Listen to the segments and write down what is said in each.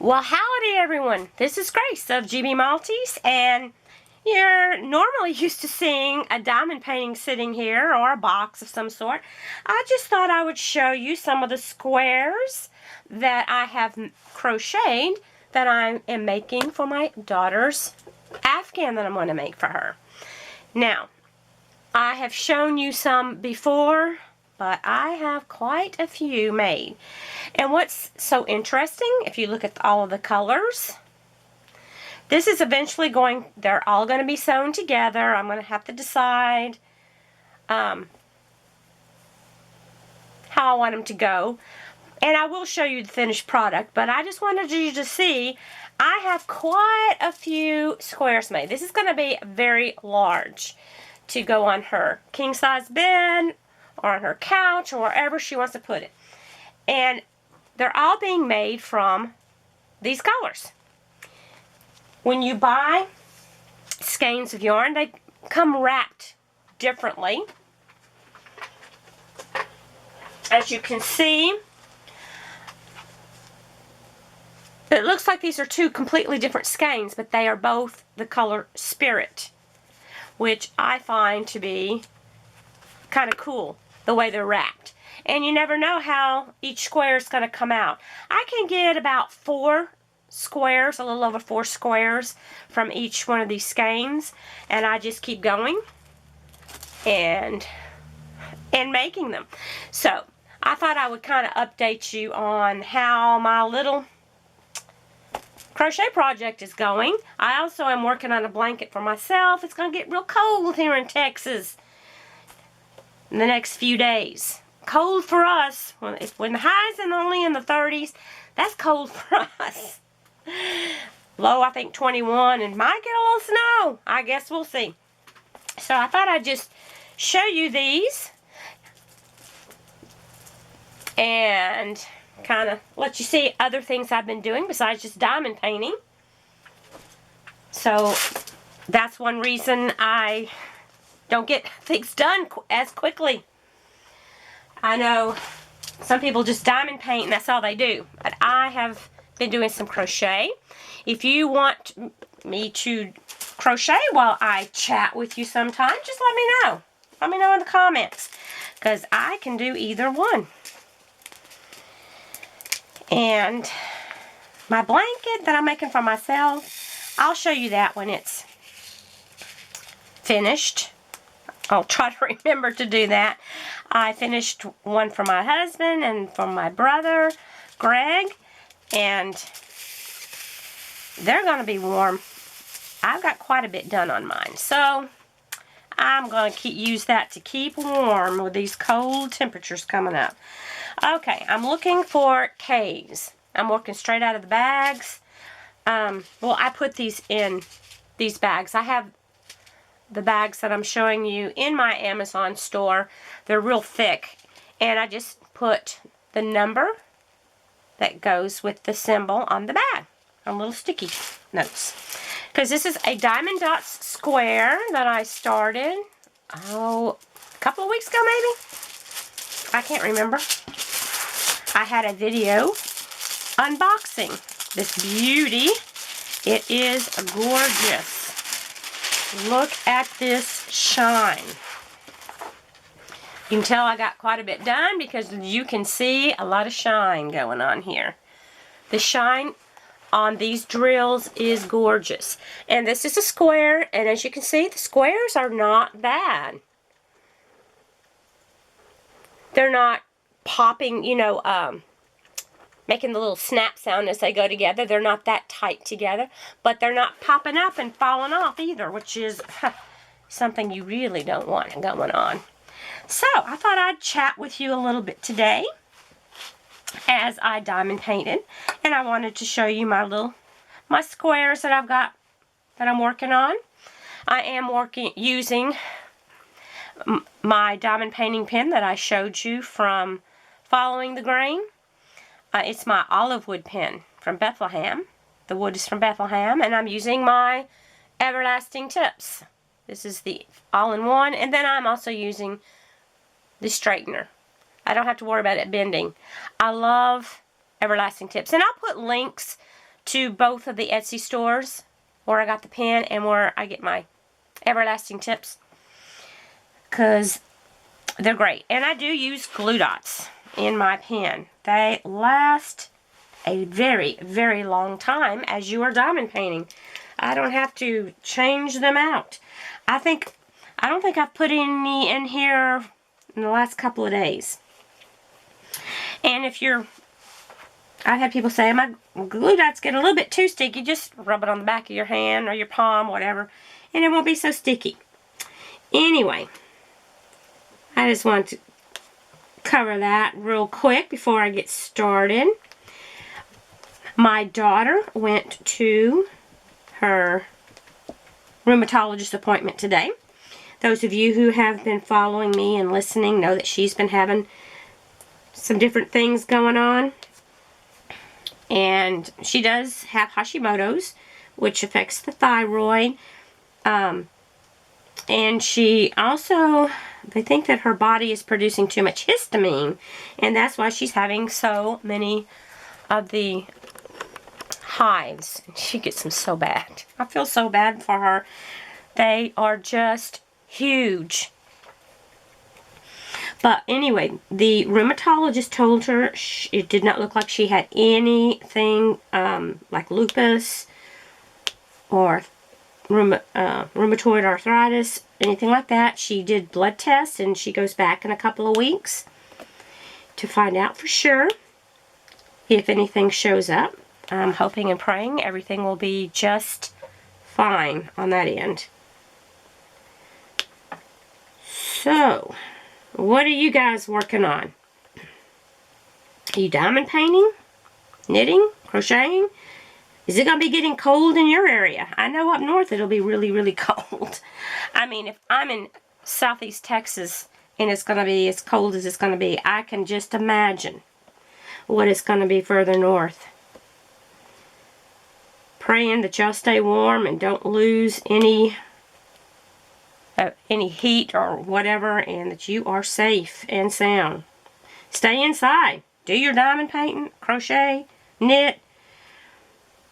Well, howdy everyone. This is Grace of gbmaltese, and you're normally used to seeing a diamond painting sitting here or a box of some sort. I just thought I would show you some of the squares that I have crocheted that I am making for my daughter's afghan that I'm going to make for her. Now, I have shown you some before, but I have quite a few made. And what's so interesting, if you look at all of the colors, this is eventually going, they're all going to be sewn together. I'm going to have to decide how I want them to go. And I will show you the finished product, but I just wanted you to see I have quite a few squares made. This is going to be very large to go on her king-size bed or on her couch or wherever she wants to put it. And they're all being made from these colors. When you buy skeins of yarn, they come wrapped differently. As you can see, it looks like these are two completely different skeins, but they are both the color Spirit, which I find to be kind of cool, the way they're wrapped. And you never know how each square is going to come out. I can get about 4 squares, a little over 4 squares from each one of these skeins, and I just keep going and making them. So I thought I would kind of update you on how my little crochet project is going. I also am working on a blanket for myself. It's going to get real cold here in Texas in the next few days. Cold for us. When the highs are only in the 30s, that's cold for us. Low, I think 21, and might get a little snow. I guess we'll see. So I thought I'd just show you these and kind of let you see other things I've been doing besides just diamond painting. So that's one reason I don't get things done as quickly. I know some people just diamond paint and that's all they do, but I have been doing some crochet. If you want me to crochet while I chat with you sometime, just let me know. Let me know in the comments, because I can do either one. And my blanket that I'm making for myself, I'll show you that when it's finished. I'll try to remember to do that. I finished one for my husband and for my brother, Greg, and they're going to be warm. I've got quite a bit done on mine, so I'm going to use that to keep warm with these cold temperatures coming up. Okay, I'm looking for K's. I'm working straight out of the bags. Well, I put these in these bags. I have the bags that I'm showing you in my Amazon store. They're real thick, and I just put the number that goes with the symbol on the bag on little sticky notes, because this is a Diamond Dots square that I started a couple of weeks ago, maybe. I can't remember. I had a video unboxing this beauty. It is gorgeous. Look at this shine. You can tell I got quite a bit done because you can see a lot of shine going on here. The shine on these drills is gorgeous. And this is a square, and as you can see, the squares are not bad. They're not popping, you know, making the little snap sound as they go together. They're not that tight together, but they're not popping up and falling off either, which is something you really don't want going on. So I thought I'd chat with you a little bit today as I diamond painted, and I wanted to show you my squares that I've got that I'm working on. I am using my diamond painting pen that I showed you from Following the Grain. It's my olive wood pen from Bethlehem. The wood is from Bethlehem, and I'm using my Everlasting Tips. This is the all-in-one, and then I'm also using the straightener. I don't have to worry about it bending. I love Everlasting Tips, and I'll put links to both of the Etsy stores where I got the pen and where I get my everlasting tips, because they're great. And I do use glue dots in my pen. They last a very, very long time as you are diamond painting. I don't have to change them out. I don't think I've put any in here in the last couple of days. And if you're, I've had people say my glue dots get a little bit too sticky, just rub it on the back of your hand or your palm, whatever, and it won't be so sticky. Anyway, I just want to cover that real quick before I get started. My daughter went to her rheumatologist appointment today. Those of you who have been following me and listening know that she's been having some different things going on. And she does have Hashimoto's, which affects the thyroid. And she also, they think that her body is producing too much histamine. And that's why she's having so many of the hives. She gets them so bad. I feel so bad for her. They are just huge. But anyway, the rheumatologist told her it did not look like she had anything like lupus or rheumatoid arthritis, anything like that. She did blood tests, and she goes back in a couple of weeks to find out for sure if anything shows up. I'm hoping and praying everything will be just fine on that end. So, what are you guys working on? Are you diamond painting? Knitting? Crocheting? Is it going to be getting cold in your area? I know up north it'll be really, really cold. I mean, if I'm in southeast Texas and it's going to be as cold as it's going to be, I can just imagine what it's going to be further north. Praying that y'all stay warm and don't lose any heat or whatever, and that you are safe and sound. Stay inside. Do your diamond painting, crochet, knit,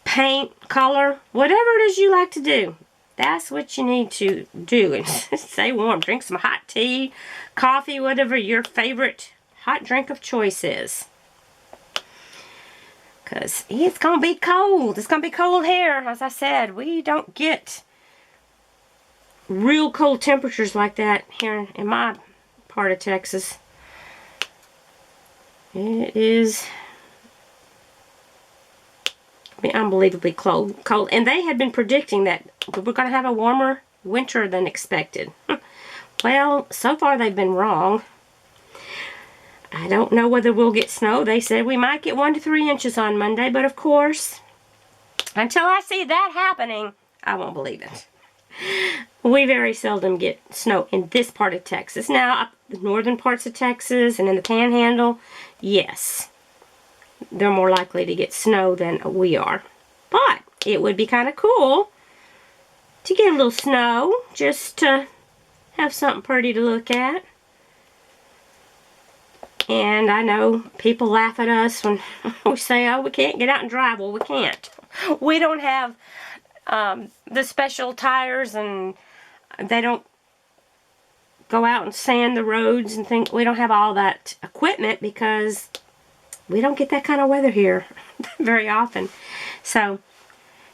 paint, color, whatever it is you like to do. That's what you need to do. And stay warm. Drink some hot tea, coffee, whatever your favorite hot drink of choice is. Because it's going to be cold. It's going to be cold here. As I said, we don't get real cold temperatures like that here in my part of Texas. It is unbelievably cold. And they had been predicting that we're going to have a warmer winter than expected. Well, so far they've been wrong. I don't know whether we'll get snow. They said we might get 1 to 3 inches on Monday, but of course, until I see that happening, I won't believe it. We very seldom get snow in this part of Texas. Now, up the northern parts of Texas and in the Panhandle, yes, they're more likely to get snow than we are. But it would be kind of cool to get a little snow, just to have something pretty to look at. And I know people laugh at us when we say, oh, we can't get out and drive. Well, we can't. We don't have the special tires, and they don't go out and sand the roads and think. We don't have all that equipment because we don't get that kind of weather here very often. So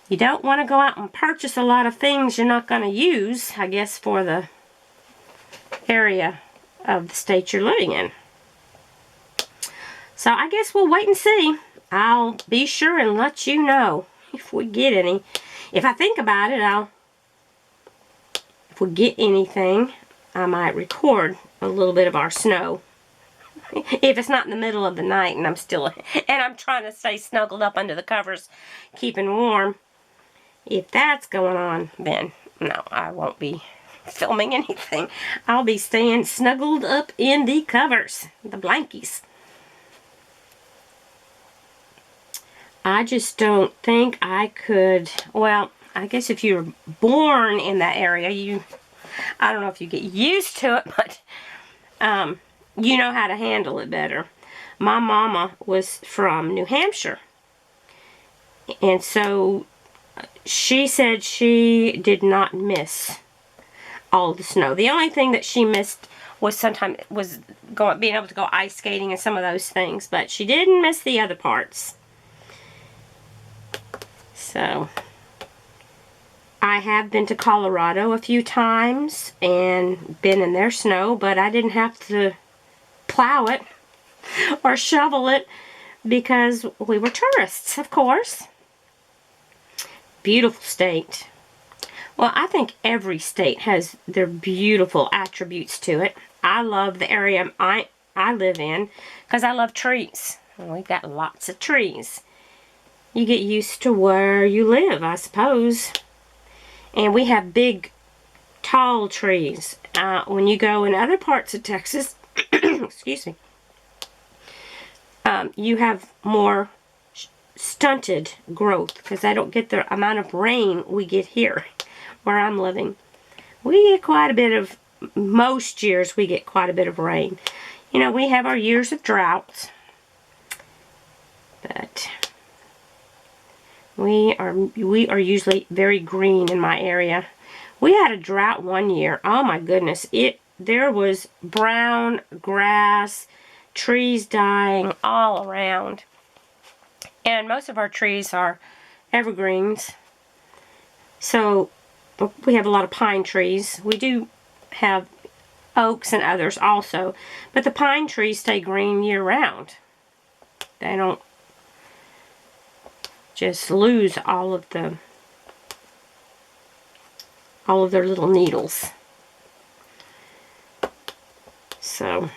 you don't want to go out and purchase a lot of things you're not going to use, I guess, for the area of the state you're living in. So I guess we'll wait and see. I'll be sure and let you know if we get any. If I think about it, if we get anything, I might record a little bit of our snow. If it's not in the middle of the night and I'm trying to stay snuggled up under the covers, keeping warm. If that's going on, then no, I won't be filming anything. I'll be staying snuggled up in the covers, the blankies. I just don't think I could. Well, I guess if you're born in that area, I don't know if you get used to it, but you know how to handle it better. My mama was from New Hampshire, And so she said she did not miss all the snow. The only thing that she missed was being able to go ice skating and some of those things, but she didn't miss the other parts. So I have been to Colorado a few times and been in their snow, but I didn't have to plow it or shovel it because we were tourists, of course. Beautiful state. Well, I think every state has their beautiful attributes to it. I love the area I live in because I love trees. We've got lots of trees. You get used to where you live, I suppose. And we have big, tall trees. When you go in other parts of Texas, excuse me, you have more stunted growth because I don't get the amount of rain we get here where I'm living. We get quite a bit of, most years we get quite a bit of rain. You know, we have our years of droughts, but we are usually very green in my area. We had a drought one year. Oh my goodness, there was brown grass, trees dying all around. And most of our trees are evergreens. So we have a lot of pine trees. We do have oaks and others also. But the pine trees stay green year round. They don't just lose all of their little needles. So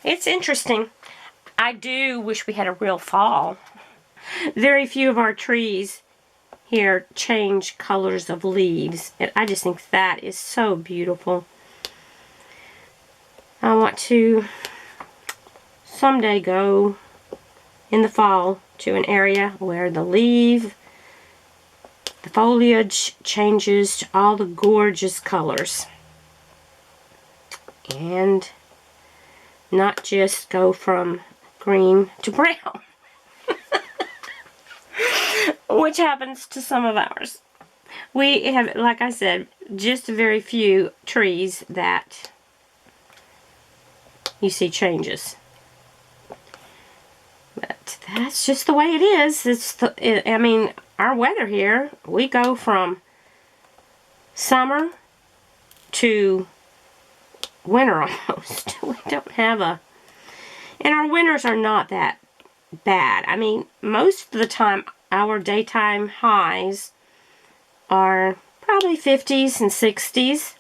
it's interesting. I do wish we had a real fall. Very few of our trees here change colors of leaves, and I just think that is so beautiful. I want to someday go in the fall to an area where the foliage changes to all the gorgeous colors. And not just go from green to brown. Which happens to some of ours. We have, like I said, just very few trees that you see changes. But that's just the way it is. I mean, our weather here, we go from summer to winter almost. We don't have and our winters are not that bad. I mean, most of the time our daytime highs are probably 50s and 60s,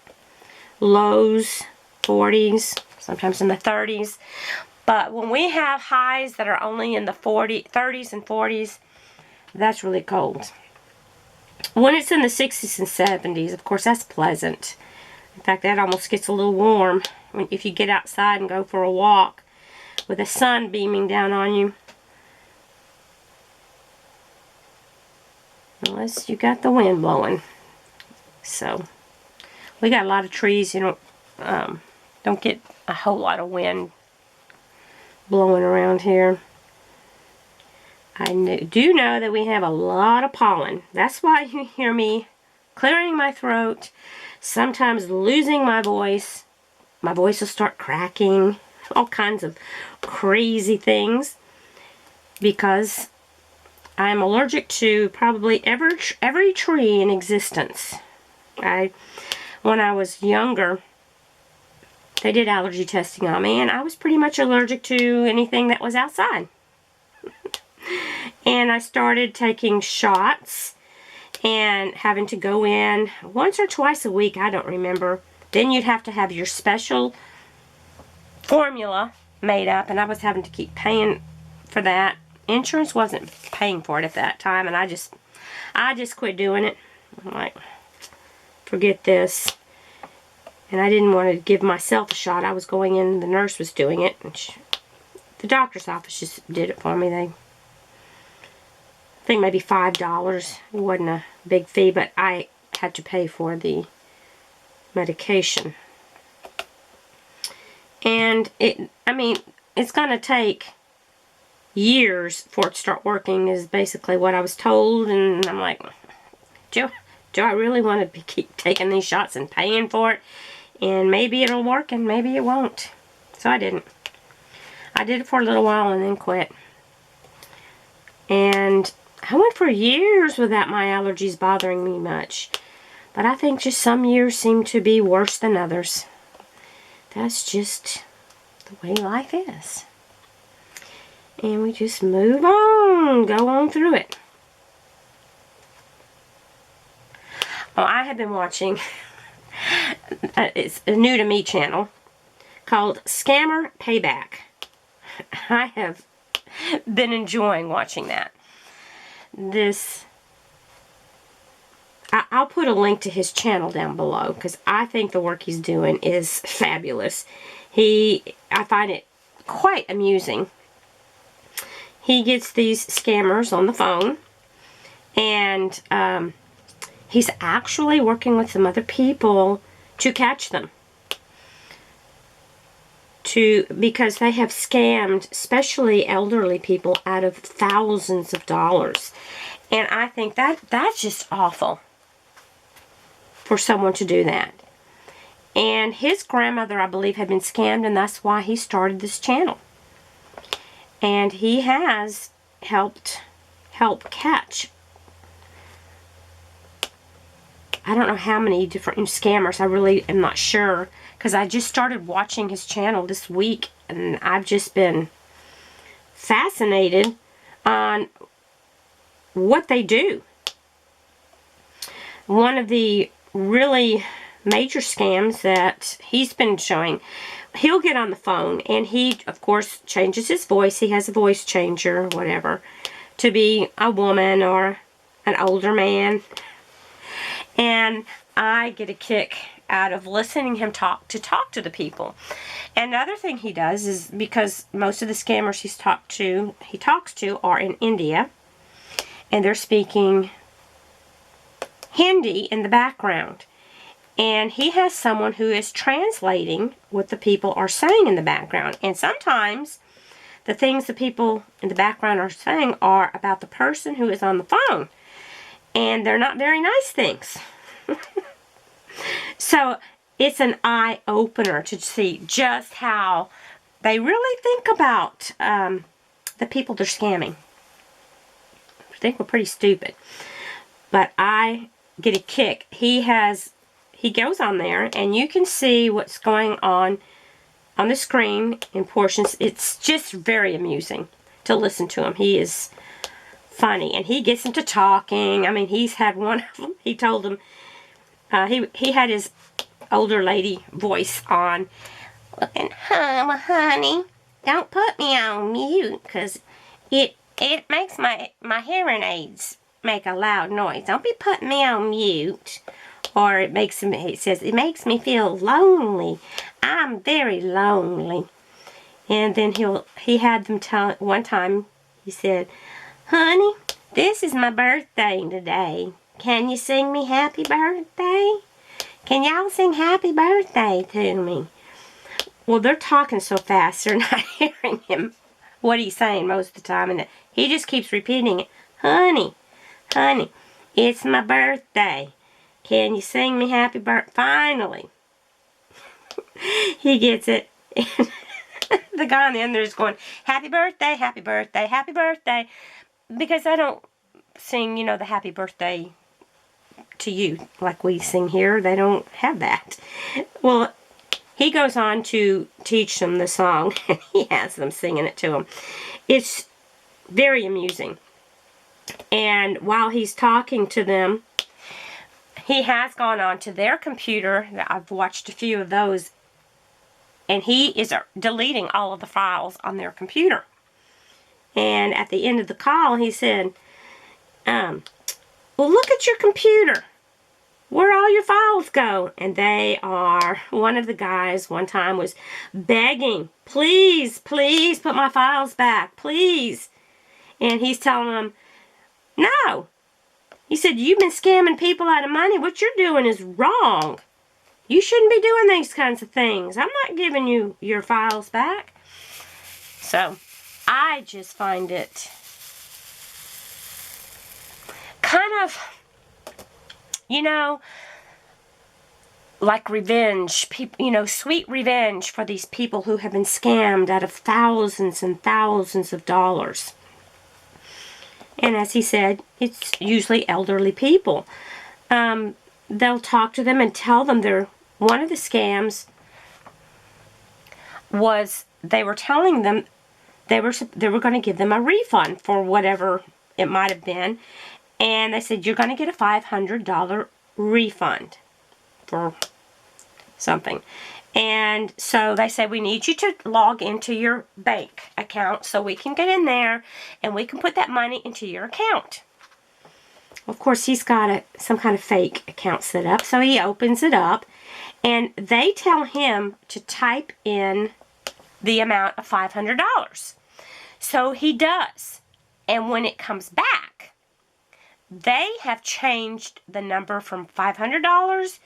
lows 40s, sometimes in the 30s. But when we have highs that are only in the 30s and 40s, that's really cold. When it's in the 60s and 70s, of course, that's pleasant. In fact, that almost gets a little warm if you get outside and go for a walk with the sun beaming down on you. Unless you got the wind blowing. So, we got a lot of trees, you know, don't get a whole lot of wind blowing around here. I do know that we have a lot of pollen. That's why you hear me clearing my throat, sometimes losing my voice. My voice will start cracking, all kinds of crazy things, because I'm allergic to probably every tree in existence. When I was younger, they did allergy testing on me, and I was pretty much allergic to anything that was outside. And I started taking shots and having to go in once or twice a week, I don't remember. Then you'd have to have your special formula made up, and I was having to keep paying for that. Insurance wasn't paying for it at that time, and I just quit doing it. I'm like, forget this. And I didn't want to give myself a shot. I was going in, the nurse was doing it, and the doctor's office just did it for me. I think maybe $5. It wasn't a big fee, but I had to pay for the medication. And I mean, it's going to take years for it to start working is basically what I was told. And I'm like, do I really want to keep taking these shots and paying for it? And maybe it'll work and maybe it won't. So I didn't. I did it for a little while and then quit. And I went for years without my allergies bothering me much. But I think just some years seem to be worse than others. That's just the way life is. And we just move on, go on through it. Oh, I have been watching, it's a new to me channel called Scammer Payback. I have been enjoying watching that. I'll put a link to his channel down below because I think the work he's doing is fabulous. I find it quite amusing. He gets these scammers on the phone, and he's actually working with some other people to catch them. Because they have scammed, especially elderly people, out of thousands of dollars. And I think that's just awful for someone to do that. And his grandmother, I believe, had been scammed, and that's why he started this channel. And he has help catch, I don't know how many different scammers. I really am not sure, because I just started watching his channel this week, and I've just been fascinated on what they do. One of the really major scams that he's been showing, he'll get on the phone and he, of course, changes his voice. He has a voice changer or whatever to be a woman or an older man. And I get a kick out of listening him talk to the people. And the other thing he does is, because most of the scammers he talks to are in India, and they're speaking Hindi in the background. And he has someone who is translating what the people are saying in the background. And sometimes the things the people in the background are saying are about the person who is on the phone. And they're not very nice things. So it's an eye-opener to see just how they really think about the people they're scamming. I think we're pretty stupid. But I get a kick. He goes on there, and you can see what's going on the screen in portions. It's just very amusing to listen to him. He is funny, and he gets into talking. I mean, he's had one of them. He told him, he had his older lady voice on. And, honey, don't put me on mute, because it makes my hearing aids make a loud noise. Don't be putting me on mute. Or it says, it makes me feel lonely. I'm very lonely. And then he had them tell, one time, he said, honey, this is my birthday today. Can you sing me happy birthday? Can y'all sing happy birthday to me? Well, they're talking so fast, they're not hearing him, what he's saying most of the time. And he just keeps repeating it. Honey, it's my birthday. Can you sing me happy birthday? Finally, he gets it. The guy on the end there is going, happy birthday, happy birthday, happy birthday. Because I don't sing, the happy birthday to you like we sing here. They don't have that. Well, he goes on to teach them the song, and he has them singing it to him. It's very amusing. And while he's talking to them, he has gone on to their computer. I've watched a few of those. And he is deleting all of the files on their computer. And at the end of the call, he said, well, look at your computer. Where all your files go? And they are, one of the guys one time was begging, please, please put my files back, please. And he's telling them, no. He said, you've been scamming people out of money. What you're doing is wrong. You shouldn't be doing these kinds of things. I'm not giving you your files back. So, I just find it kind of, you know, like revenge, sweet revenge for these people who have been scammed out of thousands and thousands of dollars. And as he said, it's usually elderly people. They'll talk to them and tell them one of the scams was they were telling them they were going to give them a refund for whatever it might have been. And they said, you're going to get a $500 refund for something. And so they said, we need you to log into your bank account so we can get in there and we can put that money into your account. Of course, he's got some kind of fake account set up, so he opens it up, and they tell him to type in the amount of $500. So he does, and when it comes back, they have changed the number from $500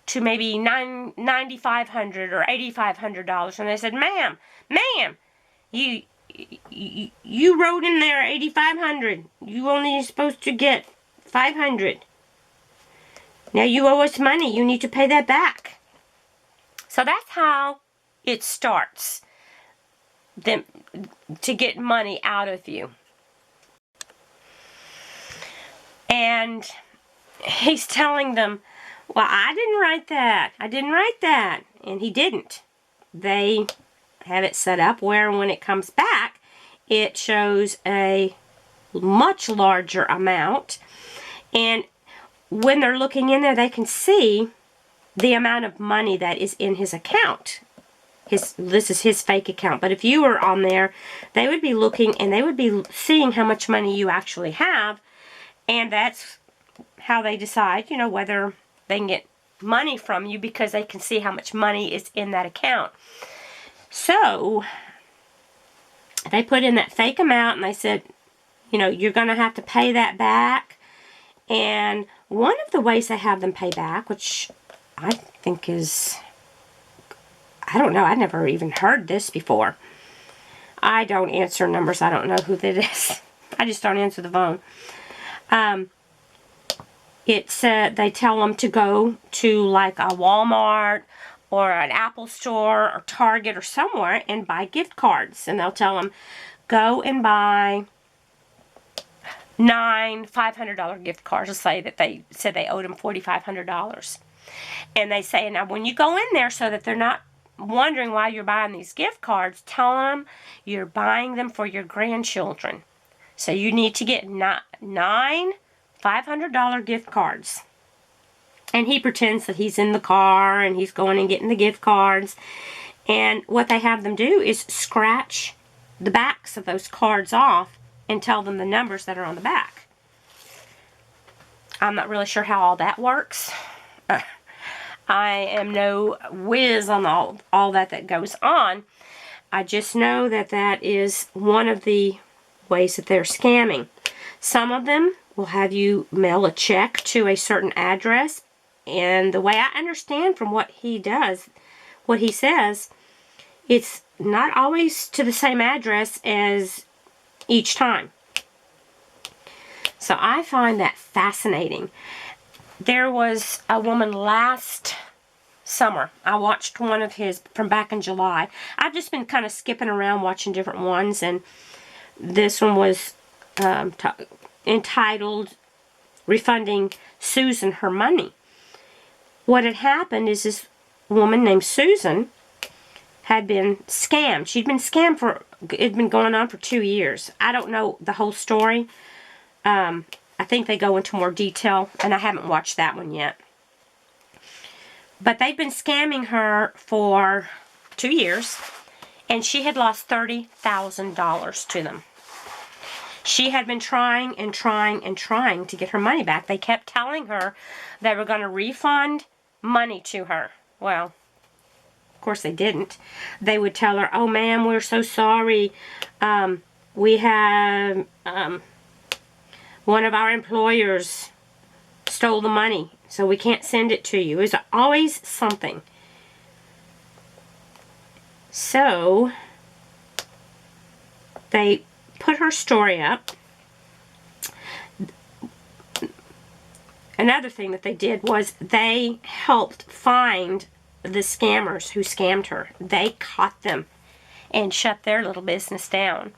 to maybe $9,500 or $8,500, and they said, ma'am, you wrote in there $8,500. You only supposed to get $500. Now you owe us money. You need to pay that back. So that's how it starts, them to get money out of you. And he's telling them, well, I didn't write that. I didn't write that. And he didn't. They have it set up where when it comes back, it shows a much larger amount. And when they're looking in there, they can see the amount of money that is in his account. This is his fake account. But if you were on there, they would be looking and they would be seeing how much money you actually have. And that's how they decide, whether they can get money from you, because they can see how much money is in that account. So they put in that fake amount and they said, you're going to have to pay that back. And one of the ways they have them pay back, which I think is, I don't know, I never even heard this before. I don't answer numbers. I don't know who that is. I just don't answer the phone. They tell them to go to like a Walmart or an Apple store or Target or somewhere and buy gift cards. And they'll tell them, go and buy 9 $500 gift cards. Let's say that they said they owed them $4,500. And they say, now when you go in there, so that they're not wondering why you're buying these gift cards, tell them you're buying them for your grandchildren. So you need to get 9 $500 gift cards. And he pretends that he's in the car and he's going and getting the gift cards. And what they have them do is scratch the backs of those cards off and tell them the numbers that are on the back. I'm not really sure how all that works. I am no whiz on all that goes on. I just know that that is one of the ways that they're scamming. Some of them will have you mail a check to a certain address, and the way I understand from what he does, what he says, it's not always to the same address as each time. So I find that fascinating. There was a woman last summer. I watched one of his from back in July. I've just been kind of skipping around watching different ones, and this one was entitled Refunding Susan Her Money. What had happened is this woman named Susan had been scammed. She'd been scammed for, it had been going on for 2 years. I don't know the whole story. I think they go into more detail, and I haven't watched that one yet. But they'd been scamming her for 2 years, and she had lost $30,000 to them. She had been trying and trying and trying to get her money back. They kept telling her they were going to refund money to her. Well, of course they didn't. They would tell her, oh ma'am, we're so sorry. We have one of our employers stole the money, so we can't send it to you. It was always something. So they put her story up. Another thing that they did was they helped find the scammers who scammed her. They caught them and shut their little business down.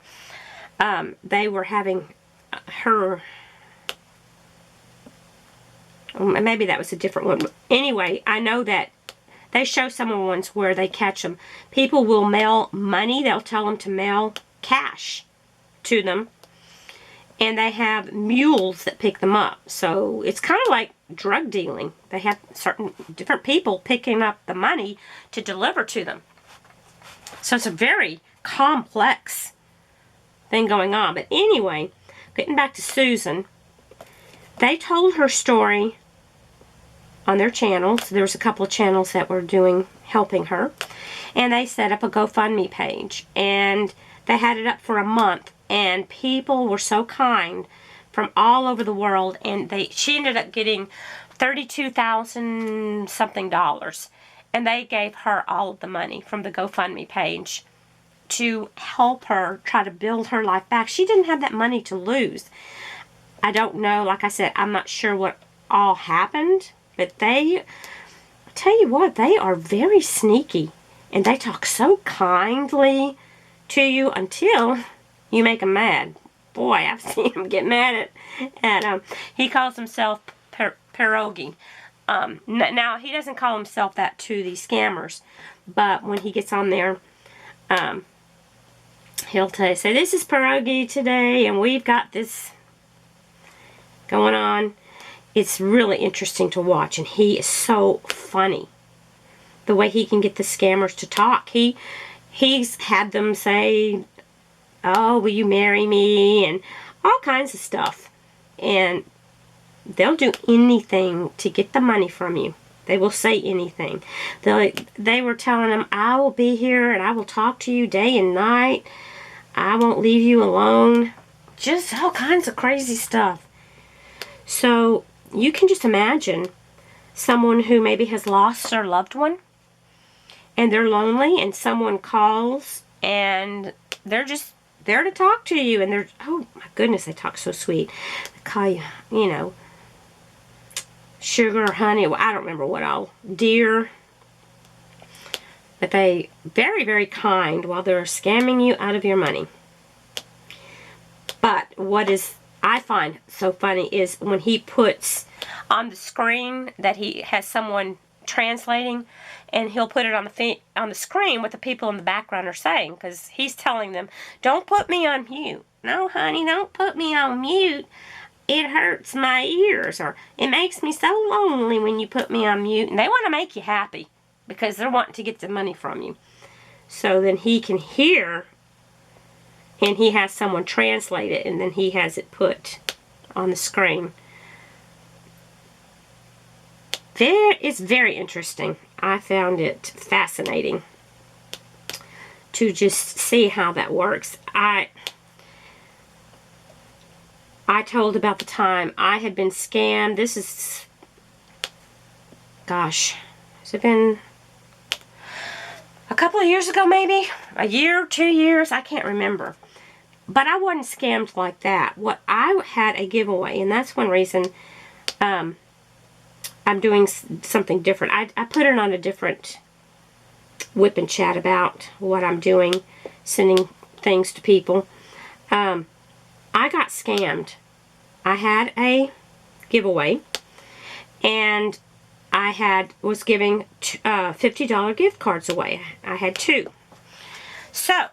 They were having her, maybe that was a different one. Anyway, I know that they show some ones where they catch them. People will mail money. They'll tell them to mail cash to them. And they have mules that pick them up. So it's kind of like drug dealing. They have certain different people picking up the money to deliver to them. So it's a very complex thing going on. But anyway, getting back to Susan, they told her story on their channels. There was a couple of channels that were helping her. And they set up a GoFundMe page. And they had it up for a month. And people were so kind from all over the world, and she ended up getting $32,000 something, and they gave her all of the money from the GoFundMe page to help her try to build her life back. She didn't have that money to lose. I don't know, like I said, I'm not sure what all happened, but I tell you what, they are very sneaky, and they talk so kindly to you until you make him mad. Boy, I've seen him get mad at he calls himself Pierogi. Now, he doesn't call himself that to these scammers, but when he gets on there, he'll say, this is Pierogi today, and we've got this going on. It's really interesting to watch, and he is so funny. The way he can get the scammers to talk. He's had them say, oh, will you marry me? And all kinds of stuff. And they'll do anything to get the money from you. They will say anything. They were telling him, I will be here and I will talk to you day and night. I won't leave you alone. Just all kinds of crazy stuff. So you can just imagine someone who maybe has lost their loved one and they're lonely, and someone calls and they're just there to talk to you, and they're, oh my goodness, they talk so sweet. They call you, you know, sugar or honey. Well, I don't remember what all. Dear. But they very, very kind while they're scamming you out of your money. But what I find so funny is when he puts on the screen that he has someone translating, and he'll put it on the screen what the people in the background are saying, because he's telling them, don't put me on mute. No, honey, don't put me on mute. It hurts my ears, or it makes me so lonely when you put me on mute. And they want to make you happy because they're wanting to get the money from you. So then he can hear, and he has someone translate it, and then he has it put on the screen. It's very interesting. I found it fascinating to just see how that works. I told about the time I had been scammed. This is, gosh, has it been a couple of years ago maybe? A year, 2 years? I can't remember. But I wasn't scammed like that. I had a giveaway, and that's one reason I'm doing something different. I put it on a different WIP and chat about what I'm doing, sending things to people. I got scammed. I had a giveaway, and I was giving $50 gift cards away. I had 2. So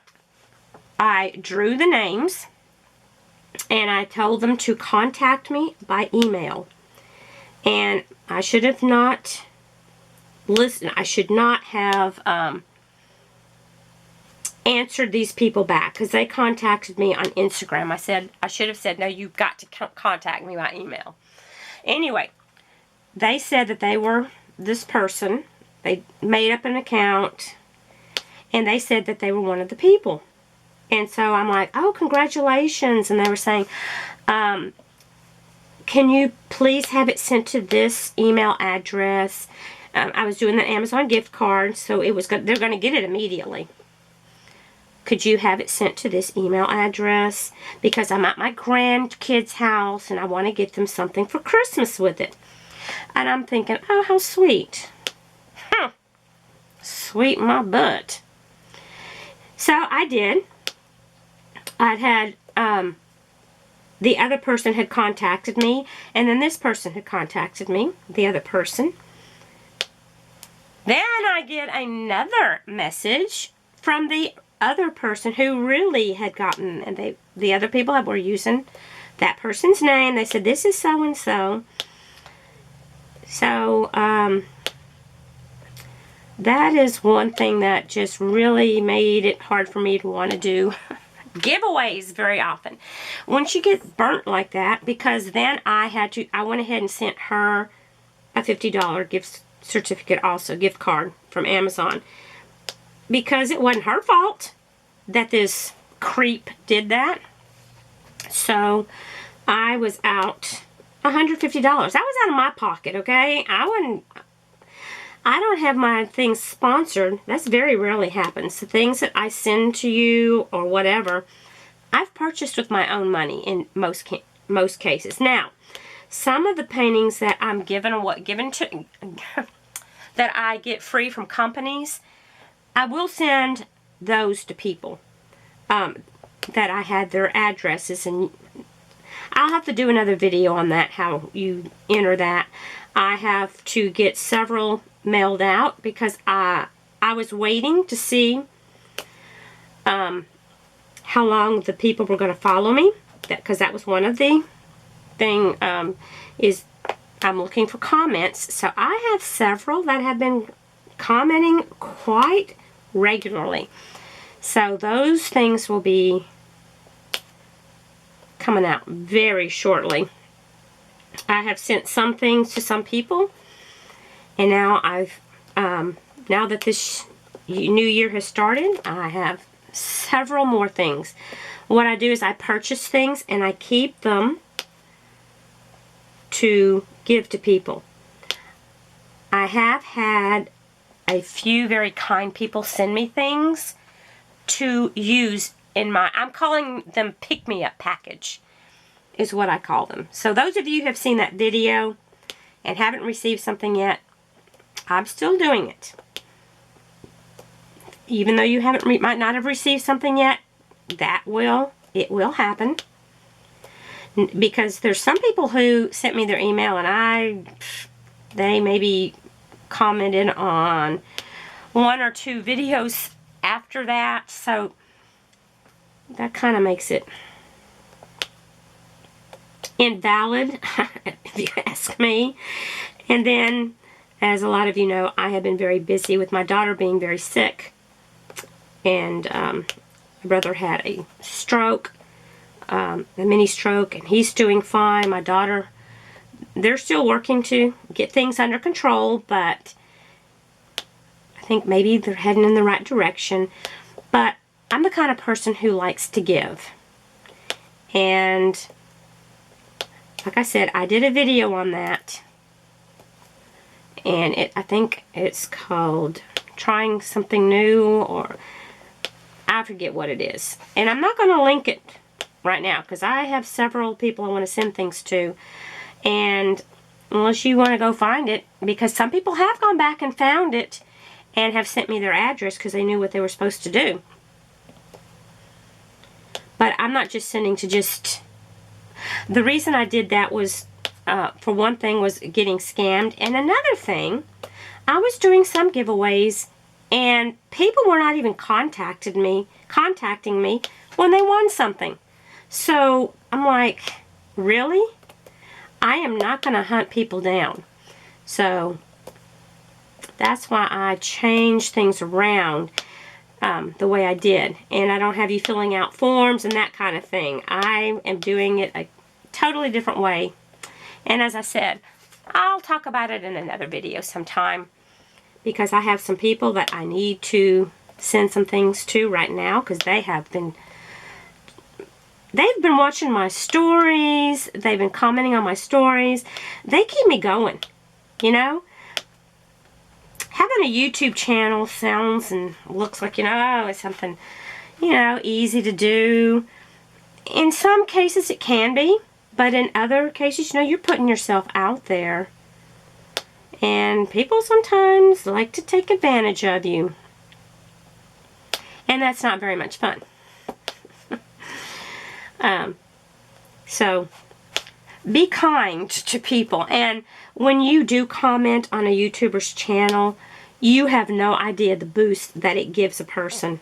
I drew the names, and I told them to contact me by email. And I should have not listened. I should not have answered these people back, because they contacted me on Instagram. I should have said, no, you've got to contact me by email. Anyway, they said that they were this person. They made up an account, and they said that they were one of the people. And so I'm like, oh, congratulations. And they were saying, can you please have it sent to this email address? I was doing the Amazon gift card, so they're going to get it immediately. could you have it sent to this email address? Because I'm at my grandkids' house and I want to get them something for Christmas with it. And I'm thinking, oh, how sweet. Sweet my butt. So I did. I'd had, the other person had contacted me, and then this person had contacted me, the other person. Then I get another message from the other person who really had gotten, and the other people were using that person's name. They said, this is so-and-so. So, that is one thing that just really made it hard for me to want to do giveaways very often. Once you get burnt like that, because then I went ahead and sent her a $50 gift certificate also, gift card from Amazon. Because it wasn't her fault that this creep did that. So, I was out $150. That was out of my pocket, okay? I don't have my things sponsored. That's very rarely happens. The things that I send to you or whatever, I've purchased with my own money in most cases. Now, some of the paintings that I'm given to that I get free from companies, I will send those to people that I had their addresses, and I'll have to do another video on that, how you enter that. I have to get several mailed out because I was waiting to see how long the people were going to follow me, because that was one of the thing is I'm looking for comments. So I have several that have been commenting quite regularly. So those things will be coming out very shortly. I have sent some things to some people, and now now that this new year has started, I have several more things. What I do is I purchase things and I keep them to give to people. I have had a few very kind people send me things to use in my, I'm calling them pick-me-up package, is what I call them. So those of you who have seen that video and haven't received something yet, I'm still doing it. Even though you might not have received something yet, it will happen. Because there's some people who sent me their email and they maybe commented on one or two videos after that, so that kind of makes it invalid, if you ask me. And then, as a lot of you know, I have been very busy with my daughter being very sick. And my brother had a stroke, a mini stroke, and he's doing fine. My daughter, they're still working to get things under control, but I think maybe they're heading in the right direction. But I'm the kind of person who likes to give. And like I said, I did a video on that. And I think it's called Trying Something New, or I forget what it is. And I'm not going to link it right now because I have several people I want to send things to. And unless you want to go find it, because some people have gone back and found it and have sent me their address because they knew what they were supposed to do. But I'm not just sending to just... The reason I did that was, for one thing, was getting scammed. And another thing, I was doing some giveaways and people were not even contacting me when they won something. So I'm like, really? I am not going to hunt people down. So that's why I changed things around the way I did. And I don't have you filling out forms and that kind of thing. I am doing it a totally different way. And as I said, I'll talk about it in another video sometime, because I have some people that I need to send some things to right now, because they've been watching my stories, they've been commenting on my stories. They keep me going, you know. Having a YouTube channel sounds and looks like, you know, it's something, you know, easy to do. In some cases it can be, but in other cases, you know, you're putting yourself out there. And people sometimes like to take advantage of you. And that's not very much fun. So, be kind to people. And when you do comment on a YouTuber's channel, you have no idea the boost that it gives a person.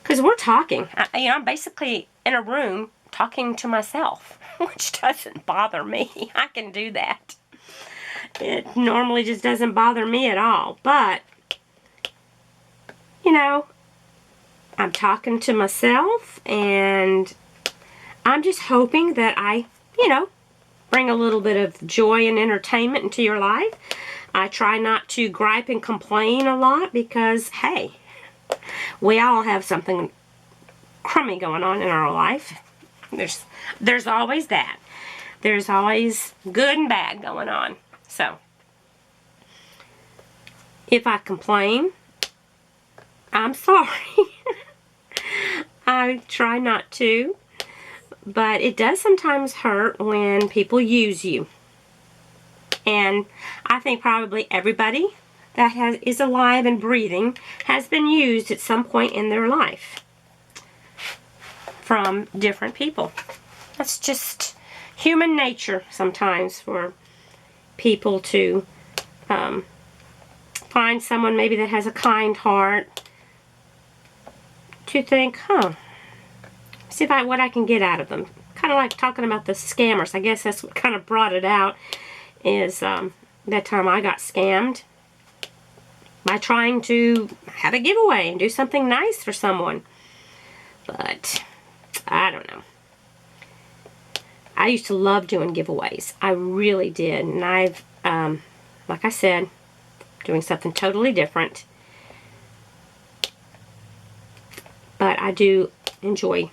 Because we're talking. You know, I'm basically in a room talking to myself, which doesn't bother me. I can do that. It normally just doesn't bother me at all. But, you know, I'm talking to myself, and I'm just hoping that I, you know, bring a little bit of joy and entertainment into your life. I try not to gripe and complain a lot because, hey, we all have something crummy going on in our life. There's always that. There's always good and bad going on. So, if I complain, I'm sorry. I try not to, but it does sometimes hurt when people use you. And I think probably everybody that is alive and breathing has been used at some point in their life from different people. That's just human nature sometimes for people to find someone maybe that has a kind heart to think, see what I can get out of them. Kind of like talking about the scammers. I guess that's what kind of brought it out, is that time I got scammed by trying to have a giveaway and do something nice for someone. But I don't know. I used to love doing giveaways. I really did. And I've, like I said, doing something totally different. But I do enjoy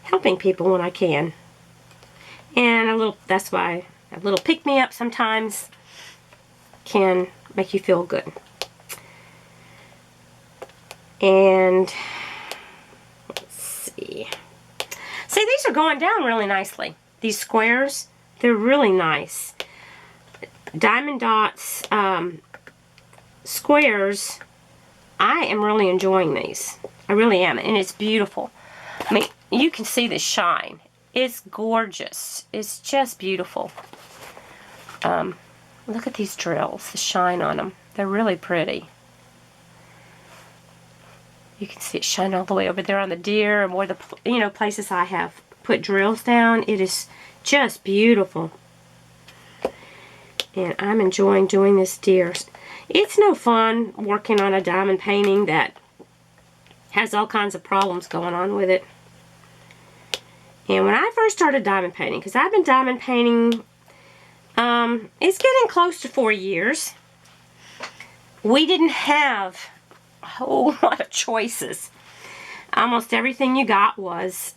helping people when I can. And that's why a little pick-me-up sometimes can make you feel good. And let's see. See, these are going down really nicely. These squares, they're really nice. Diamond dots, squares, I am really enjoying these. I really am, and it's beautiful. I mean, you can see the shine. It's gorgeous. It's just beautiful. Look at these drills, the shine on them. They're really pretty. You can see it shine all the way over there on the deer and where the, you know, places I have put drills down. It is just beautiful. And I'm enjoying doing this deer. It's no fun working on a diamond painting that has all kinds of problems going on with it. And when I first started diamond painting, because I've been diamond painting, it's getting close to 4 years. We didn't have a whole lot of choices. Almost everything you got was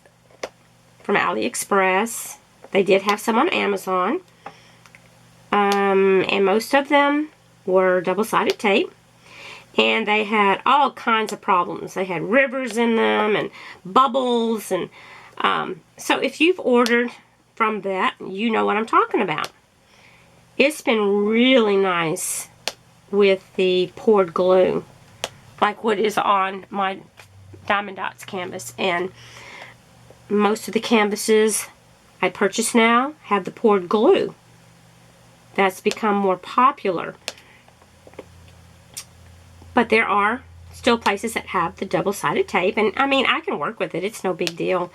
from AliExpress. They did have some on Amazon. And most of them were double-sided tape. And they had all kinds of problems. They had rivers in them and bubbles. And so if you've ordered from that, you know what I'm talking about. It's been really nice with the poured glue, like what is on my Diamond Dots canvas. And most of the canvases I purchase now have the poured glue. That's become more popular. But there are still places that have the double-sided tape, and I mean, I can work with it. It's no big deal.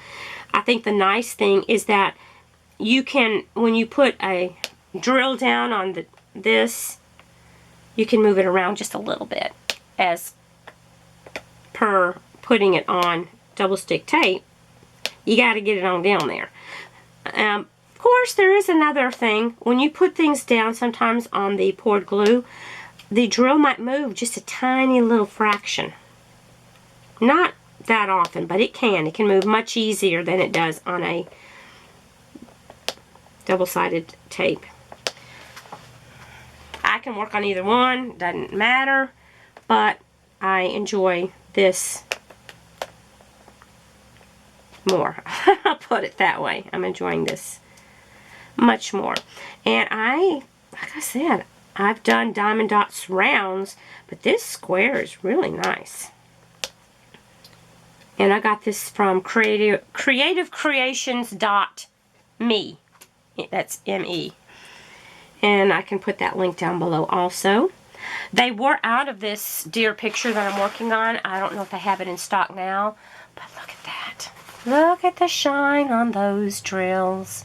I think the nice thing is that you can, when you put a drill down on this, you can move it around just a little bit as per putting it on double stick tape. You got to get it on down there. Of course, there is another thing. When you put things down sometimes on the poured glue, the drill might move just a tiny little fraction. Not that often, but it can. It can move much easier than it does on a double-sided tape. I can work on either one, doesn't matter, but I enjoy this more. I'll put it that way. I'm enjoying this much more. And like I said, I've done diamond dots rounds, but this square is really nice. And I got this from creativecreations.me. That's M-E. And I can put that link down below also. They were out of this deer picture that I'm working on. I don't know if they have it in stock now, but look at that. Look at the shine on those drills.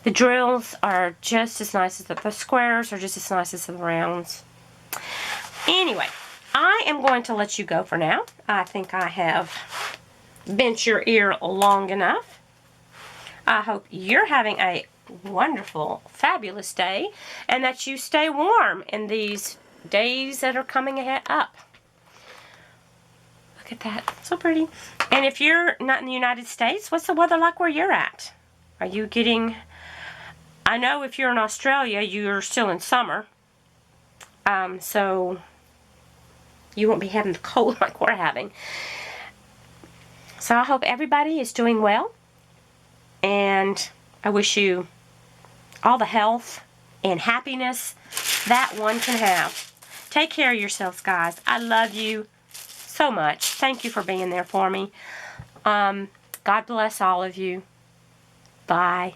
The drills are just as nice as the squares are just as nice as the rounds. Anyway, I am going to let you go for now. I think I have bent your ear long enough. I hope you're having a wonderful, fabulous day, and that you stay warm in these days that are coming ahead up. Look at that. So pretty. And if you're not in the United States, what's the weather like where you're at? Are you getting... I know if you're in Australia, you're still in summer. So you won't be having the cold like we're having. So I hope everybody is doing well. And I wish you all the health and happiness that one can have. Take care of yourselves, guys. I love you so much. Thank you for being there for me. God bless all of you. Bye.